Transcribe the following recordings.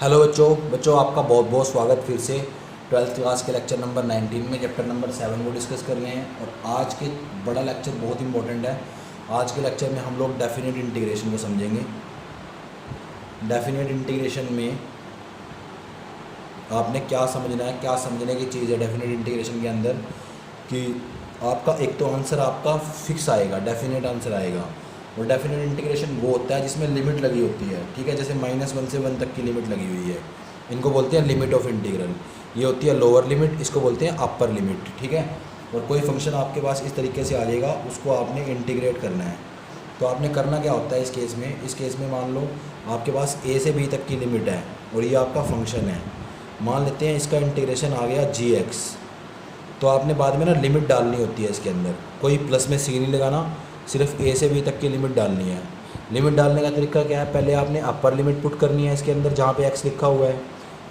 Hello बच्चों आपका बहुत बहुत स्वागत फिर से ट्वेल्थ क्लास के लेक्चर नंबर 19 में चैप्टर नंबर 7 को डिस्कस कर रहे हैं। और आज के बड़ा लेक्चर बहुत इंपॉर्टेंट है। आज के लेक्चर में हम लोग डेफिनेट इंटीग्रेशन को समझेंगे। डेफिनेट इंटीग्रेशन में आपने क्या समझना है, क्या समझने की चीज़ है डेफिनेट इंटीग्रेशन के अंदर कि आपका एक तो आंसर आपका फिक्स आएगा, डेफिनेट आंसर आएगा। और डेफिनेट इंटीग्रेशन वो होता है जिसमें लिमिट लगी होती है, ठीक है। जैसे -1 से 1 तक की लिमिट लगी हुई है, इनको बोलते हैं लिमिट ऑफ इंटीग्रल। ये होती है लोअर लिमिट, इसको बोलते हैं अपर लिमिट, ठीक है। और कोई फंक्शन आपके पास इस तरीके से आ जाएगा, उसको आपने इंटीग्रेट करना है। तो आपने करना क्या होता है इस केस में मान लो आपके पास a से b तक की लिमिट है और ये आपका फंक्शन है। मान लेते हैं इसका इंटीग्रेशन आ गया gx। तो आपने बाद में ना लिमिट डालनी होती है इसके अंदर, कोई प्लस में सी नहीं लगाना, सिर्फ a से b तक की लिमिट डालनी है। लिमिट डालने का तरीका क्या है, पहले आपने अपर लिमिट पुट करनी है इसके अंदर जहाँ पे x लिखा हुआ है,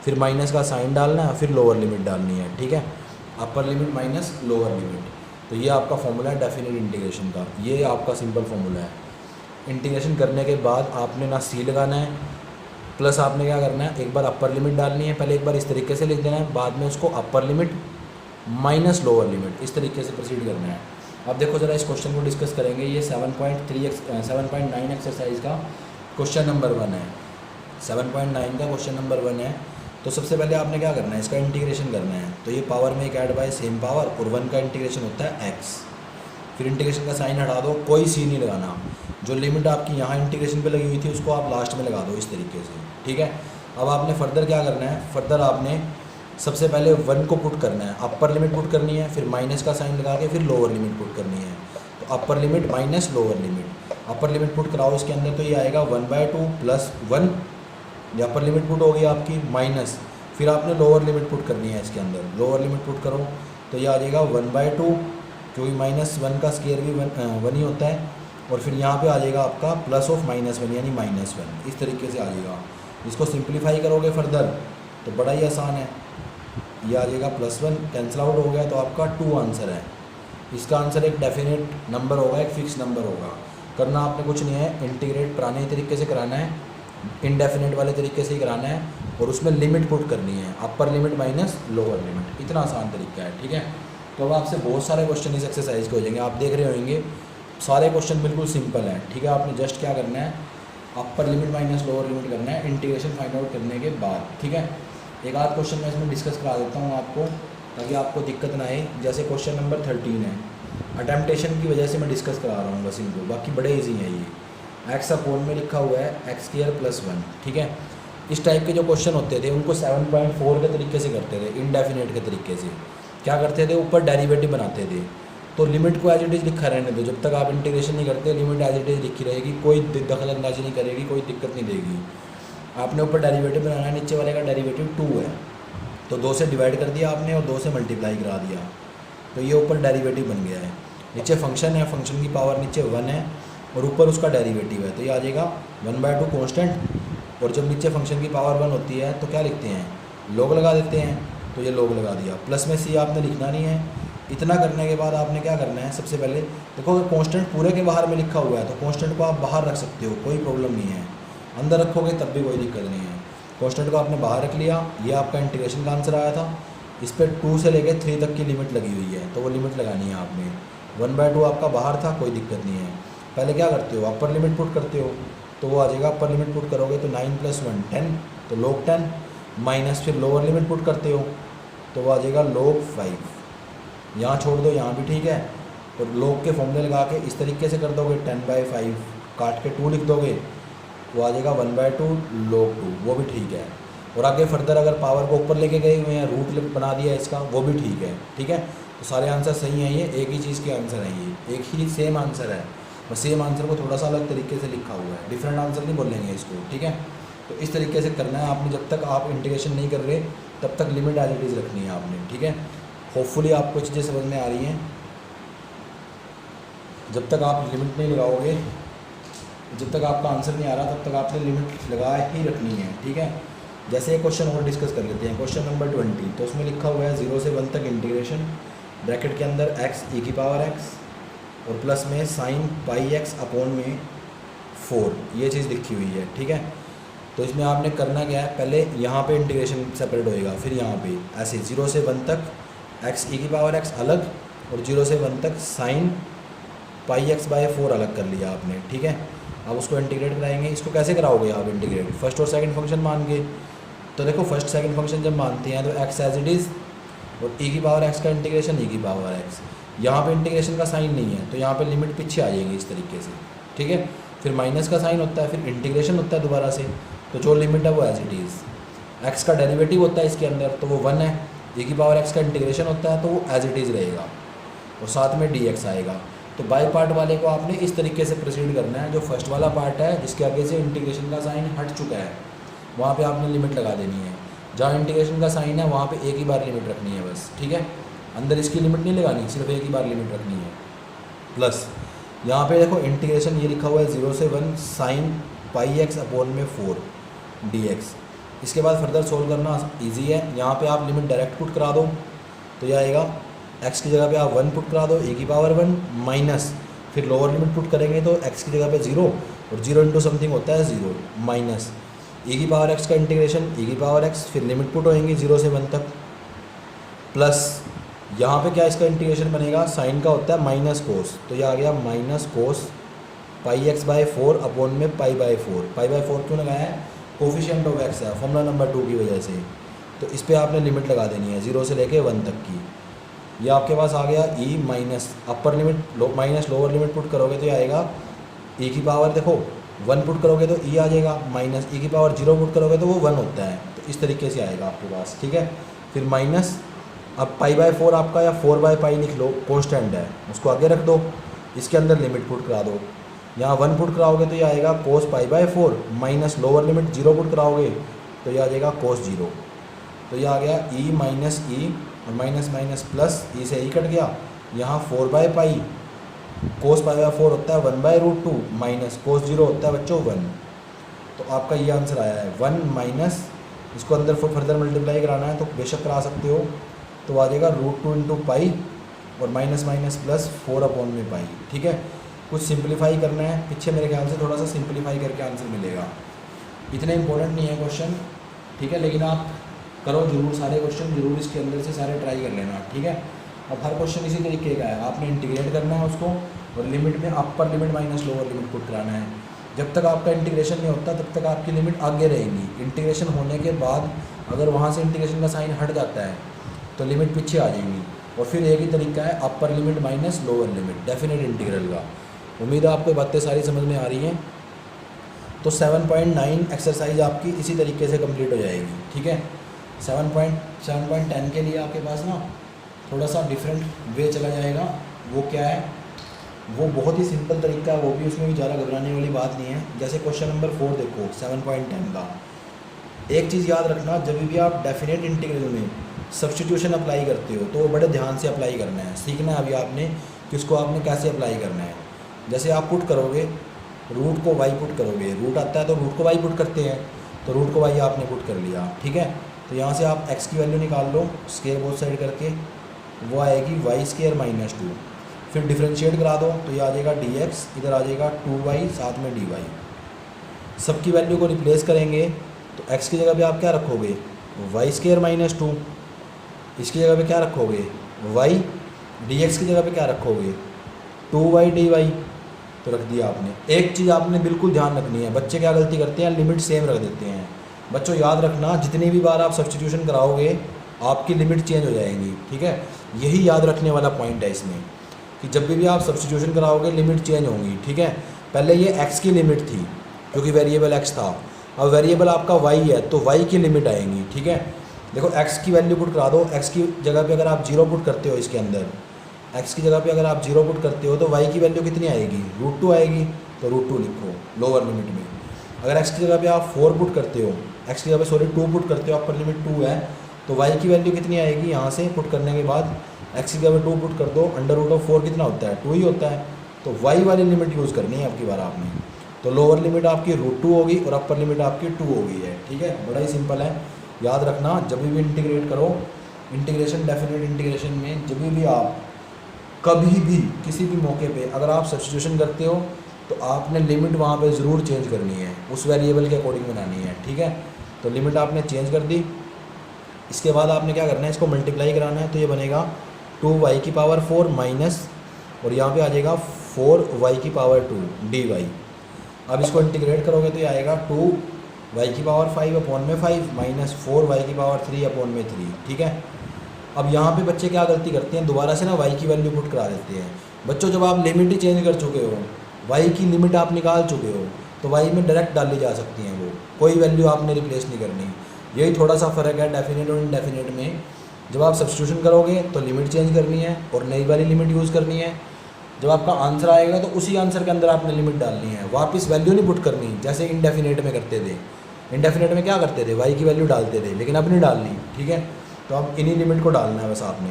फिर माइनस का साइन डालना है, फिर लोअर लिमिट डालनी है, ठीक है। अपर लिमिट माइनस लोअर लिमिट। तो ये आपका फॉर्मूला है डेफिनेट इंटीग्रेशन का, ये आपका सिंपल फॉर्मूला है। इंटीग्रेशन करने के बाद आपने ना सी लगाना है, प्लस आपने क्या करना है, एक बार अपर लिमिट डालनी है, पहले एक बार इस तरीके से लिख देना है, बाद में उसको अपर लिमिट माइनस लोअर लिमिट इस तरीके से प्रोसीड करना है। अब देखो ज़रा इस क्वेश्चन को डिस्कस करेंगे। ये 7.9 एक्सरसाइज का क्वेश्चन नंबर 1 है। 7.9 का क्वेश्चन नंबर 1 है। तो सबसे पहले आपने क्या करना है, इसका इंटीग्रेशन करना है। तो ये पावर में एक ऐड बाय सेम पावर और 1 का इंटीग्रेशन होता है x। फिर इंटीग्रेशन का साइन हटा दो, कोई सी नहीं लगाना। जो लिमिट आपकी यहाँ इंटीग्रेशन पे लगी हुई थी उसको आप लास्ट में लगा दो इस तरीके से, ठीक है। अब आपने फर्दर क्या करना है, फर्दर आपने सबसे पहले 1 को पुट करना है, अपर लिमिट पुट करनी है, फिर माइनस का साइन लगा के फिर लोअर लिमिट पुट करनी है। तो अपर limit minus lower limit, upper limit put कराओ इसके अंदर, तो ये आएगा 1/2 प्लस 1। ये अपर लिमिट पुट होगी आपकी माइनस, फिर आपने लोअर लिमिट पुट करनी है इसके अंदर, लोअर लिमिट पुट करो तो ये आ जाएगा 1/2, क्योंकि -1 का स्केयर भी 1 ही होता है। और फिर यहाँ पे आ जाएगा आपका प्लस ऑफ -1 यानी -1, इस तरीके से आ जाएगा। इसको सिंप्लीफाई करोगे फर्दर तो बड़ा ही आसान है, ये आ जाएगा +1 कैंसिल आउट हो गया, तो आपका 2 आंसर है। इसका आंसर एक डेफिनेट नंबर होगा, एक फिक्स नंबर होगा। करना आपने कुछ नहीं है, इंटीग्रेट पुराने तरीके से कराना है, इनडेफिनेट वाले तरीके से ही कराना है, और उसमें लिमिट पुट करनी है, अपर लिमिट माइनस लोअर लिमिट। इतना आसान तरीका है, ठीक है। तो अब आपसे बहुत सारे क्वेश्चन इस एक्सरसाइज के हो जाएंगे, आप देख रहे होंगे सारे क्वेश्चन बिल्कुल सिंपल हैं, ठीक है। आपने जस्ट क्या करना है, अपर लिमिट माइनस लोअर लिमिट करना है इंटीग्रेशन फाइंड आउट करने के बाद, ठीक है। एक आध क्वेश्चन मैं इसमें डिस्कस करा देता हूँ आपको, ताकि आपको दिक्कत ना आए। जैसे क्वेश्चन नंबर 13 है, अटेम्पटेशन की वजह से मैं डिस्कस करा रहा हूँ बस इनको, बाकी बड़े ईजी हैं ये। एक्स अपॉन में लिखा हुआ है x² + 1, ठीक है। इस टाइप के जो क्वेश्चन होते थे उनको 7.4 के तरीके से करते थे, इनडेफिनेट के तरीके से। क्या करते थे, ऊपर डेरिवेटिव बनाते थे। तो लिमिट को एज इट इज़ लिखा रहने दो, जब तक आप इंटीग्रेशन नहीं करते लिमिट एज इट इज़ लिखी रहेगी, कोई दखल अंदाजी नहीं करेगी, कोई दिक्कत नहीं देगी। आपने ऊपर डेरिवेटिव बनाना है, नीचे वाले का डेरिवेटिव 2 है, तो 2 से डिवाइड कर दिया आपने और 2 से मल्टीप्लाई करा दिया, तो ये ऊपर डेरिवेटिव बन गया है। नीचे फंक्शन है, फंक्शन की पावर नीचे 1 है और ऊपर उसका डेरिवेटिव है, तो ये आ जाएगा 1/2 कॉन्स्टेंट। और जब नीचे फंक्शन की पावर 1 होती है तो क्या लिखते हैं, लोग लगा देते हैं, तो ये लोग लगा दिया। प्लस में सी आपने लिखना नहीं है। इतना करने के बाद आपने क्या करना है, सबसे पहले देखो अगर कॉन्स्टेंट पूरे के बाहर में लिखा हुआ है तो कॉन्स्टेंट को आप बाहर रख सकते हो, कोई प्रॉब्लम नहीं है। अंदर रखोगे तब भी कोई दिक्कत नहीं है। कॉन्स्टेंट को आपने बाहर रख लिया, ये आपका इंटीग्रेशन का आंसर आया था। इस पर 2 से लेकर 3 तक की लिमिट लगी हुई है, तो वो लिमिट लगानी है आपने। 1/2 आपका बाहर था, कोई दिक्कत नहीं है। पहले क्या करते हो, अपर लिमिट पुट करते हो, तो वो आ जाएगा, अपर लिमिट पुट करोगे तो 9 + 1 10, तो log 10 माइनस, फिर लोअर लिमिट पुट करते हो तो वो आ जाएगा log 5। यहाँ छोड़ दो, यहाँ भी ठीक है। और log के फॉर्मूले लगा के इस तरीके से कर दोगे, 10/5 काट के 2 लिख दोगे, वो आ जाएगा 1/2 log 2, वो भी ठीक है। और आगे फर्दर अगर पावर को ऊपर लेके गए हुए हैं, रूट बना दिया इसका, वो भी ठीक है, ठीक है। तो सारे आंसर सही हैं, ये एक ही चीज़ के आंसर हैं, ये एक ही सेम आंसर है, बस सेम आंसर को थोड़ा सा अलग तरीके से लिखा हुआ है, डिफरेंट आंसर नहीं बोलेंगे इसको, ठीक है। तो इस तरीके से करना है आपने, जब तक आप इंटीग्रेशन नहीं कर रहे तब तक लिमिट एज इट इज़ रखनी है आपने, ठीक है। होपफुली आपको चीज़ें समझ में आ रही हैं। जब तक आप लिमिट नहीं लगाओगे, जब तक आपका आंसर नहीं आ रहा तब तक आपने लिमिट लगा ही रखनी है, ठीक है। जैसे एक क्वेश्चन और डिस्कस कर लेते हैं, क्वेश्चन नंबर 20। तो उसमें लिखा हुआ है 0 से 1 तक इंटीग्रेशन, ब्रैकेट के अंदर x e⁻x और प्लस में sin πx अपॉन में 4, ये चीज़ लिखी हुई है, ठीक है। तो इसमें आपने करना क्या है, पहले यहाँ पे इंटीग्रेशन सेपरेट होएगा, फिर यहाँ पे ऐसे 0 से 1 तक एक्स ई की पावर एक्स अलग, और 0 से 1 तक साइन पाई एक्स बाय 4 अलग कर लिया आपने, ठीक है। अब उसको इंटीग्रेट कराएंगे। इसको कैसे कराओगे आप इंटीग्रेट, फर्स्ट और सेकंड फंक्शन मान के। तो देखो फर्स्ट सेकंड फंक्शन जब मानते हैं तो एक्स एज इट इज़, और ई की पावर एक्स का इंटीग्रेशन ई की पावर एक्स। यहाँ पे इंटीग्रेशन का साइन नहीं है तो यहाँ पे लिमिट पीछे आ जाएगी इस तरीके से, ठीक है। फिर माइनस का साइन होता है, फिर इंटीग्रेशन होता है दोबारा से, तो जो लिमिट है वो एज इट इज़। एक्स का डेरिवेटिव होता है इसके अंदर तो वो 1 है, ई की पावर एक्स का इंटीग्रेशन होता है तो वो एज इट इज़ रहेगा, और साथ में डी एक्स आएगा। तो बाई पार्ट वाले को आपने इस तरीके से प्रोसीड करना है। जो फर्स्ट वाला पार्ट है जिसके आगे से इंटीग्रेशन का साइन हट चुका है, वहाँ पे आपने लिमिट लगा देनी है। जहाँ इंटीग्रेशन का साइन है वहाँ पे एक ही बार लिमिट रखनी है बस, ठीक है। अंदर इसकी लिमिट नहीं लगानी, सिर्फ एक ही बार लिमिट रखनी है। प्लस यहाँ पे देखो इंटीग्रेशन ये लिखा हुआ है 0 से 1 साइन पाई एक्स अपॉन में 4 डी एक्स। इसके बाद फर्दर सोल्व करना ईजी है। यहाँ पे आप लिमिट डायरेक्ट पुट करा दो तो ये आएगा, एक्स की जगह पे आप 1 पुट करा दो, ए की पावर 1 माइनस, फिर लोअर लिमिट पुट करेंगे तो एक्स की जगह पे 0, और 0 इंटू समथिंग होता है 0 माइनस ई की पावर एक्स का इंटीग्रेशन ई की पावर एक्स, फिर लिमिट पुट होएंगी 0 से 1 तक, प्लस यहाँ पे क्या इसका इंटीग्रेशन बनेगा, साइन का होता है माइनस कोस, तो ये आ गया माइनस कोस पाई एक्स बाय 4 अपॉन में पाई बाय 4। पाई बाय 4 क्यों लगाया है, कोफिशिएंट ऑफ एक्स है फॉर्मूला नंबर 2 की वजह से। तो इस पर आपने लिमिट लगा देनी है 0 से लेके 1 तक की। ये आपके पास आ गया e minus upper limit minus lower limit put करोगे तो ये आएगा ई की पावर, देखो 1 पुट करोगे तो ई आ जाएगा, माइनस ई की पावर 0 पुट करोगे तो वो 1 होता है। तो इस तरीके से आएगा आपके पास, ठीक है। फिर माइनस, अब पाई बाय 4 आपका या 4 बाय पाई लिख लो, कॉन्स्टेंट है उसको आगे रख दो, इसके अंदर लिमिट पुट करा दो। यहाँ 1 पुट कराओगे तो ये आएगा cos pi by 4 minus lower limit 0 put कराओगे तो ये आ जाएगा कोस 0। तो ये आ गया ई माइनस ई, और माइनस माइनस प्लस, ई से ई कट गया। यहाँ 4 by pi cos pi by 4 होता है 1 बाय रूट 2 माइनस कोस 0 होता है बच्चों 1। तो आपका ये आंसर आया है 1 माइनस, इसको अंदर फर्दर मल्टीप्लाई कराना है तो बेशक करा सकते हो, तो आ जाएगा रूट 2 इंटू पाई और माइनस माइनस प्लस 4 अपॉन में पाई, ठीक है। कुछ सिंप्लीफाई करना है, पीछे मेरे ख्याल से थोड़ा सा सिंप्लीफाई करके आंसर मिलेगा। इतना इंपॉर्टेंट नहीं है क्वेश्चन, ठीक है, लेकिन आप करो जरूर, सारे क्वेश्चन जरूर इसके अंदर से सारे ट्राई कर लेना, ठीक है। अब हर क्वेश्चन इसी तरीके का है, आपने इंटीग्रेट करना है उसको, और लिमिट में अपर limit minus lower limit put कराना है। जब तक आपका इंटीग्रेशन नहीं होता तब तक आपकी लिमिट आगे रहेगी। इंटीग्रेशन होने के बाद अगर वहाँ से इंटीग्रेशन का साइन हट जाता है तो लिमिट पीछे आ जाएगी, और फिर एक ही तरीका है अपर limit minus lower limit definite integral का। उम्मीद है आपको बातें सारी समझ में आ रही हैं। तो 7.9 एक्सरसाइज आपकी इसी तरीके से कंप्लीट हो जाएगी, ठीक है। 7.10 के लिए आपके पास ना थोड़ा सा डिफरेंट वे चला जाएगा। वो क्या है, वो बहुत ही सिंपल तरीका है, वो भी उसमें भी ज़्यादा घबराने वाली बात नहीं है। जैसे क्वेश्चन नंबर 4 देखो 7.10 का, एक चीज़ याद रखना, जब भी आप डेफिनेट इंटीग्रल में सब्स्टिट्यूशन अप्लाई करते हो तो वो बड़े ध्यान से अप्लाई करना है, सीखना है अभी आपने कि उसको आपने कैसे अप्लाई करना है। जैसे आप पुट करोगे, रूट को वाई पुट करोगे, रूट आता है तो रूट को वाई पुट करते हैं, तो रूट को वाई आपने पुट कर लिया, ठीक है। तो यहाँ से आप एक्स की वैल्यू निकाल लो, स्क्वायर बोथ साइड करके, वो आएगी वाई स्क्वायर माइनस 2। फिर डिफ्रेंशिएट करा दो तो ये आ जाएगा डी एक्स, इधर आ जाएगा 2y साथ में डी वाई। सबकी वैल्यू को रिप्लेस करेंगे तो एक्स की जगह पे आप क्या रखोगे, वाई स्क्वायर माइनस 2, इसकी जगह पे क्या रखोगे y, डी एक्स की जगह पे क्या रखोगे 2y डी वाई, तो रख दिया आपने। एक चीज़ आपने बिल्कुल ध्यान रखनी है, बच्चे क्या गलती करते हैं, लिमिट सेम रख देते हैं। बच्चों याद रखना, जितनी भी बार आप सब्स्टिट्यूशन कराओगे आपकी लिमिट चेंज हो जाएंगी, ठीक है। यही याद रखने वाला पॉइंट है इसमें कि जब भी आप सब्स्टिट्यूशन कराओगे लिमिट चेंज होंगी, ठीक है। पहले ये x की लिमिट थी क्योंकि वेरिएबल x था, अब वेरिएबल आपका y है तो y की लिमिट आएंगी, ठीक है। देखो x की वैल्यू पुट करा दो, x की जगह पे अगर आप 0 पुट करते हो, इसके अंदर x की जगह पे अगर आप 0 पुट करते हो तो y की वैल्यू कितनी आएगी, रूट 2 आएगी, तो रूट 2 लिखो लोअर लिमिट में। अगर x की जगह पे आप 4 पुट करते हो, x की जगह पे सॉरी 2 पुट करते हो, अपर लिमिट 2 है, तो y की वैल्यू कितनी आएगी, यहाँ से पुट करने के बाद x की जगह पे 2 पुट कर दो, अंडर रूट ऑफ 4 कितना होता है 2 ही होता है, तो y वाली लिमिट यूज़ करनी है आपकी बार आपने। तो लोअर लिमिट आपकी रूट 2 होगी और अपर लिमिट आपकी 2 होगी है, ठीक है। बड़ा ही सिंपल है, याद रखना। जब भी इंटीग्रेट करो, इंटीग्रेशन डेफिनेट इंटीग्रेशन में जब भी आप कभी भी किसी भी मौके पे अगर आप सब्स्टिट्यूशन करते हो तो आपने लिमिट वहाँ पे ज़रूर चेंज करनी है, उस वेरिएबल के अकॉर्डिंग बनानी है, ठीक है। तो लिमिट आपने चेंज कर दी। इसके बाद आपने क्या करना है, इसको मल्टीप्लाई कराना है, तो ये बनेगा 2y की पावर 4 माइनस, और यहाँ पे आ जाएगा 4y की पावर 2 dy। अब इसको इंटीग्रेट करोगे तो ये आएगा 2y की पावर 5 अपॉन में 5 माइनस 4y की पावर 3 अपॉन में 3, ठीक है। अब यहाँ पे बच्चे क्या गलती करते हैं, दोबारा से ना y की वैल्यू पुट करा देते हैं। बच्चों जब आप लिमिट ही चेंज कर चुके हो, y की लिमिट आप निकाल चुके हो, तो y में डायरेक्ट डाली जा सकती हैं, वो कोई वैल्यू आपने रिप्लेस नहीं करनी। यही थोड़ा सा फ़र्क है डेफिनेट और इनडेफिनेट में। जब आप सब्स्टिट्यूशन करोगे तो लिमिट चेंज करनी है और नई वाली लिमिट यूज़ करनी है। जब आपका आंसर आएगा तो उसी आंसर के अंदर आपने लिमिट डालनी है, वापस वैल्यू नहीं पुट करनी जैसे इंडेफिनेट में करते थे। इंडेफिनेट में क्या करते थे, y की वैल्यू डालते थे, लेकिन अब नहीं डालनी, ठीक है। तो अब इन्हीं लिमिट को डालना है बस आपने।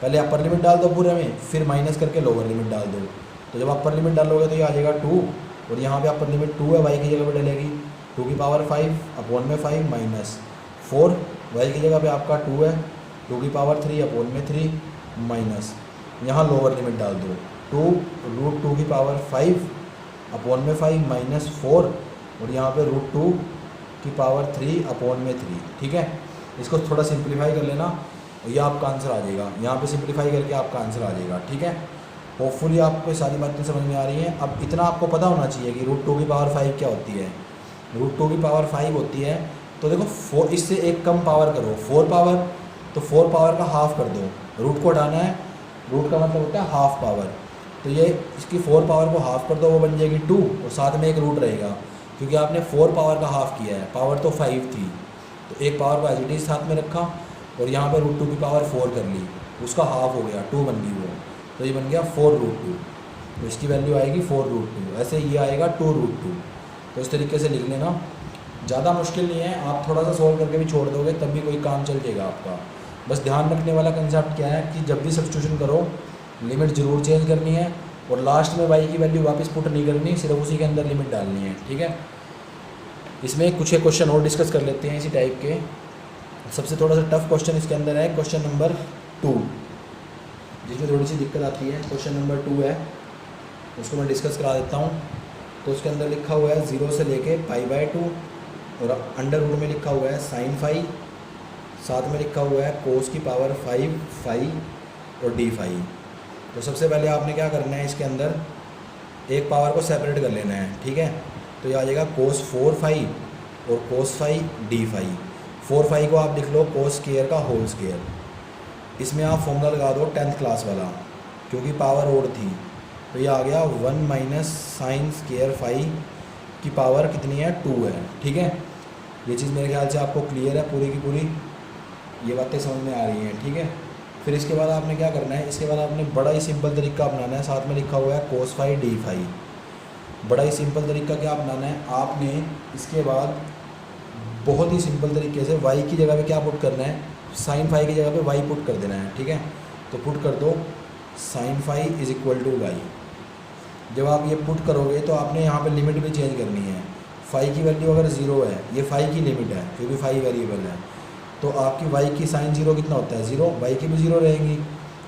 पहले अपर लिमिट डाल दो पूरे में, फिर माइनस करके लोअर लिमिट डाल दो। तो जब अपर लिमिट डालोगे तो ये आ जाएगा 2, और यहाँ पे अपर लिमिट 2 है, y की जगह पे डलेगी 2 की पावर 5 अपॉन में 5 माइनस 4, y की जगह पे आपका 2 है, 2 की पावर 3 अपॉन में 3 माइनस, यहाँ लोअर लिमिट डाल दो 2√2 की पावर 5 अपॉन में 5 माइनस 4, और यहाँ पे √2 की पावर 3 अपॉन में 3, ठीक है। इसको थोड़ा सिंप्लीफाई कर लेना, ये आपका आंसर आ जाएगा। यहाँ पे सिंप्लीफाई करके आपका आंसर आ जाएगा, ठीक है। होपफुली आपको सारी बातें समझ में आ रही हैं। अब इतना आपको पता होना चाहिए कि √2 की पावर 5 क्या होती है। √2 की पावर 5 होती है, तो देखो 4, इससे एक कम पावर करो 4 पावर, तो 4 पावर का हाफ कर दो, रूट को हटाना है, रूट का मतलब होता है हाफ पावर। तो ये इसकी 4 पावर को हाफ कर दो, वो बन जाएगी 2, और साथ में एक रूट रहेगा, क्योंकि आपने 4 पावर का हाफ किया है, पावर तो 5 थी, तो एक पावर को एज इट इज साथ में रखा, और यहाँ पे √2 की पावर 4 कर ली, उसका हाफ हो गया, 2 बन गई वो, तो ये बन गया 4√2। तो इसकी वैल्यू आएगी 4√2। ऐसे ये आएगा 2√2। तो इस तरीके से लिख लेना, ज़्यादा मुश्किल नहीं है, आप थोड़ा सा सोल्व करके भी छोड़ दोगे तब भी कोई काम चल जाएगा आपका। बस ध्यान रखने वाला कंसेप्ट क्या है कि जब भी सब्स्टिट्यूशन करो लिमिट ज़रूर चेंज करनी है, और लास्ट में y की वैल्यू वापस पुट नहीं करनी, सिर्फ उसी के अंदर लिमिट डालनी है, ठीक है। इसमें कुछ एक क्वेश्चन और डिस्कस कर लेते हैं इसी टाइप के। सबसे थोड़ा सा टफ क्वेश्चन इसके अंदर है क्वेश्चन नंबर 2, जिसमें थोड़ी सी दिक्कत आती है। क्वेश्चन नंबर 2 है, उसको मैं डिस्कस करा देता हूँ। तो उसके अंदर लिखा हुआ है 0 से लेके π/2, और अंडर रूट में लिखा हुआ है sin phi, साथ में लिखा हुआ है cos की पावर 5 phi और d phi। तो सबसे पहले आपने क्या करना है, इसके अंदर एक पावर को सेपरेट कर लेना है, ठीक है। तो ये आ जाएगा cos 4 phi और cos phi d phi। 4 phi को आप लिख लो cos स्क्वायर का होल स्क्वायर। इसमें आप फॉर्मूला लगा दो 10th क्लास वाला, क्योंकि पावर ओड थी, तो ये आ गया 1 माइनस साइन स्क्वायर phi की पावर कितनी है, 2 है, ठीक है। ये चीज़ मेरे ख्याल से आपको क्लियर है पूरी की पूरी, ये बातें समझ में आ रही हैं, ठीक है। फिर इसके बाद आपने क्या करना है, इसके बाद आपने बड़ा ही सिंपल तरीका अपनाना है, साथ में लिखा हुआ है cos phi d phi। बड़ा ही सिंपल तरीका क्या अपनाना है आपने, इसके बाद बहुत ही सिंपल तरीके से y की जगह पे क्या पुट करना है, sin phi की जगह पे y पुट कर देना है, ठीक है। तो पुट कर दो sin phi is equal to y। जब आप ये पुट करोगे तो आपने यहाँ पे लिमिट भी चेंज करनी है। फाई की वैल्यू अगर 0 है, ये फाई की लिमिट है क्योंकि फाई वेरिएबल है, तो आपकी y की साइन 0 कितना होता है 0, y की भी 0 रहेंगी।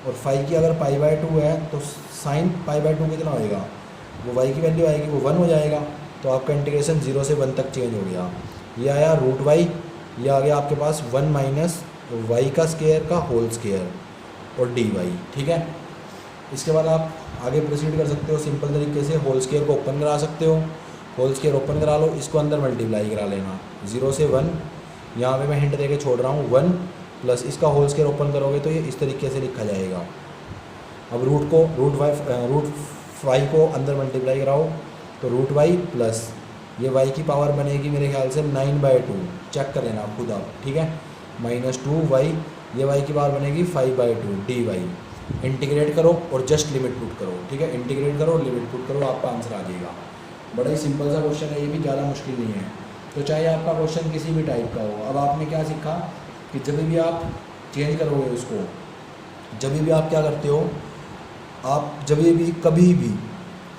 और फाई की अगर π/2 है तो साइन π/2 कितना होएगा, वो y की वैल्यू आएगी, वो 1 हो जाएगा। तो आपका इंटीग्रेशन 0 से 1 तक चेंज हो गया। ये आया √y, ये आ गया आपके पास 1 माइनस y का स्क्वायर का होल स्क्वायर और dy, ठीक है। इसके बाद आप आगे प्रोसीड कर सकते हो सिंपल तरीके से, होल स्क्वायर को ओपन करा सकते हो, होल स्क्वायर ओपन करा लो, इसको अंदर मल्टीप्लाई करा लेना 0 से 1। यहाँ पे मैं हिंट देके छोड़ रहा हूँ 1 प्लस इसका होल स्क्वायर ओपन करोगे तो ये इस तरीके से लिखा जाएगा। अब रूट वाई को अंदर मल्टीप्लाई कराओ तो √y प्लस ये y की पावर बनेगी मेरे ख्याल से 9/2, चेक कर लेना आप खुद आप, ठीक है, माइनस 2y, ये y की पावर बनेगी 5/2 dy। इंटीग्रेट करो और जस्ट लिमिट पुट करो, ठीक है, इंटीग्रेट करो लिमिट पुट करो, आपका आंसर आ जाएगा। बड़ा ही सिंपल सा क्वेश्चन है, ये भी ज़्यादा मुश्किल नहीं है। तो चाहे आपका क्वेश्चन किसी भी टाइप का हो, अब आपने क्या सीखा कि जब भी आप चेंज करोगे उसको, जब भी आप क्या करते हो, आप जब भी कभी भी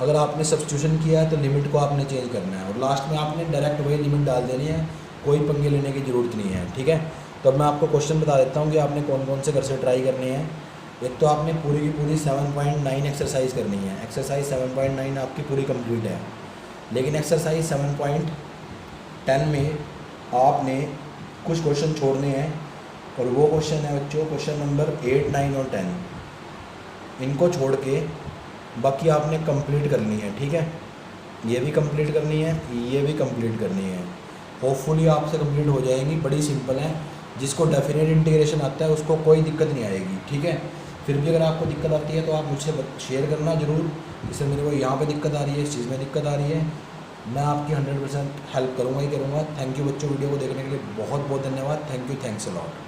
अगर आपने सब्स्टिट्यूशन किया है तो लिमिट को आपने चेंज करना है, और लास्ट में आपने डायरेक्ट वही लिमिट डाल देनी है, कोई पंगे लेने की ज़रूरत नहीं है, ठीक है। तो अब मैं आपको क्वेश्चन बता देता हूँ कि आपने कौन कौन से घर से ट्राई करने हैं। एक तो आपने पूरी की पूरी 7.9 एक्सरसाइज करनी है, एक्सरसाइज 7.9 आपकी पूरी कंप्लीट है, लेकिन एक्सरसाइज 7.10 में आपने कुछ क्वेश्चन छोड़ने हैं, और वो क्वेश्चन है बच्चों क्वेश्चन नंबर 8, 9 और 10। इनको छोड़ के बाकी आपने कंप्लीट करनी है, ठीक है। ये भी कंप्लीट करनी है, ये भी कंप्लीट करनी है। होपफुली आपसे कंप्लीट हो जाएंगी, बड़ी सिंपल है। जिसको डेफिनेट इंटीग्रेशन आता है उसको कोई दिक्कत नहीं आएगी, ठीक है। फिर भी अगर आपको दिक्कत आती है तो आप मुझसे शेयर करना ज़रूर। जैसे मेरे को यहाँ पे दिक्कत आ रही है, इस चीज़ में दिक्कत आ रही है, मैं आपकी 100% हेल्प करूँगा ही करूँगा। थैंक यू बच्चों, वीडियो को देखने के लिए बहुत बहुत धन्यवाद। Thank you, thanks a lot.